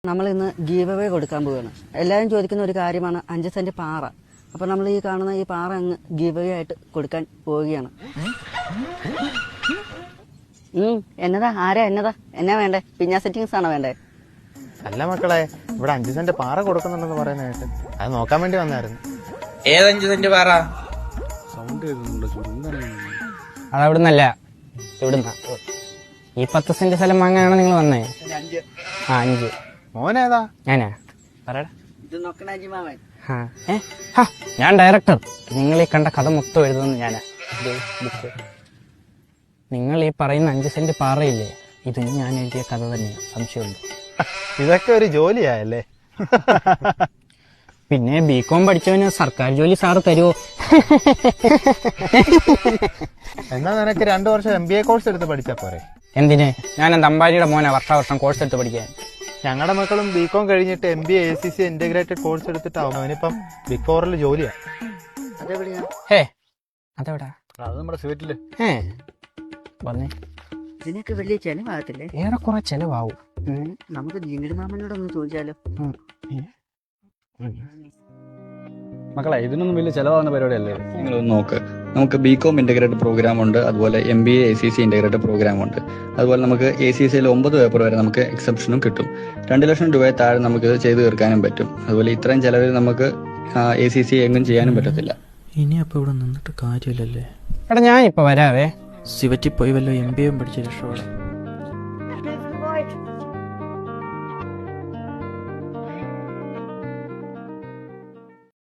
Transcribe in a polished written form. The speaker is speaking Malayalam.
നമ്മൾ ഇന്ന് ഗീവ് അവേ കൊടുക്കാൻ പോവുകയാണ്. എല്ലാവരും ചോദിക്കുന്ന ഒരു കാര്യമാണ് 5 സെന്റ് പാറ. അപ്പോൾ നമ്മൾ ഈ കാണുന്ന ഈ പാറ അങ്ങ് ഗീവ് അവേ ആയിട്ട് കൊടുക്കാൻ പോവുകയാണ്. എന്നതാ എന്നാ വേണ്ടേ? പിഞ്ഞാ സെറ്റിങ്സ് ആണോ വേണ്ടേ? അല്ല മക്കളെ, ഇവിടെ 5 സെന്റ് പാറ കൊടുക്കുന്നുണ്ടെന്ന് പറയുന്ന കേട്ട് അത് നോക്കാൻ വേണ്ടി വന്നായിരുന്നു. ഏത് 5 സെന്റ് പാറ? അതവിടുന്നല്ല, ഇവിടുന്ന. ഈ 10 സെന്റ് സ്ഥലം വാങ്ങാനാണ് നിങ്ങൾ വന്നേ? 5. മോനേതാ? ഞാനാ പറയടാ. ഇത് ഞാൻ ഡയറക്ടർ. നിങ്ങൾ ഈ കണ്ട കഥ മൊത്തം എഴുതുന്നത് ഞാനാ. നിങ്ങൾ ഈ പറയുന്ന 5 സെന്റ് പാറയില്ലേ, ഇത് ഞാൻ എഴുതിയ കഥ തന്നെയാണ്. സംശയമുണ്ട്? ഇതൊക്കെ ഒരു ജോലിയായല്ലേ? പിന്നെ ബികോം പഠിച്ചവന് സർക്കാർ ജോലി സാറ് തരുമോ? എന്നാ നിനക്ക് 2 വർഷം MBA കോഴ്സ് എടുത്ത് പഠിച്ചാ പോരെ? എന്തിന്? ഞാൻ എന്താ അമ്പാനിയുടെ മോനെ വർഷം കോഴ്സ് എടുത്ത് പഠിക്കാൻ? ഞങ്ങളുടെ മക്കളും ബികോം കഴിഞ്ഞിട്ട് MBA ACC ഇന്റഗ്രേറ്റഡ് കോഴ്സ് എടുത്തിട്ടാവും അവനിപ്പം ബിഗ് ഫോറിൽ ജോലിയാ. അതെവിടാ? അത് നമ്മുടെ സ്വീറ്റില്. വന്നേ. ഇതിനൊക്കെ വലിയ ചെലവാകത്തില്ലേ? ഏറെക്കുറെ ചെലവാവും. നമുക്ക് ജിങ്കിടി മാമനോടൊന്ന് ചോദിച്ചാലോ? മക്കളെ, ഇതിനൊന്നും വലിയ ചെലവാകുന്ന പരിപാടിയല്ലേ? നിങ്ങളൊന്ന് നോക്ക്. നമുക്ക് ബികോം ഇന്റഗ്രേറ്റഡ് പ്രോഗ്രാം ഉണ്ട്, അതുപോലെ MBA ACC ഇന്റഗ്രേറ്റഡ് പ്രോഗ്രാം ഉണ്ട്. അതുപോലെ നമുക്ക് ACCയിൽ 9 പേപ്പർ വരെ നമുക്ക് എക്സെപ്ഷനും കിട്ടും. 2 ലക്ഷം രൂപയെ താഴെ നമുക്ക് ഇത് ചെയ്തു തീർക്കാനും പറ്റും. അതുപോലെ ഇത്രയും ചെലവിൽ നമുക്ക് ACC എങ്ങും ചെയ്യാനും പറ്റത്തില്ല. ഇനി അപ്പൊ ഇവിടെ നിന്നിട്ട് കാര്യമില്ലല്ലേ? എടാ, ഞാനിപ്പോ വരാവേ. സിവറ്റി പോയി വല്ല MBA പഠിച്ച രക്ഷപ്പെടാം.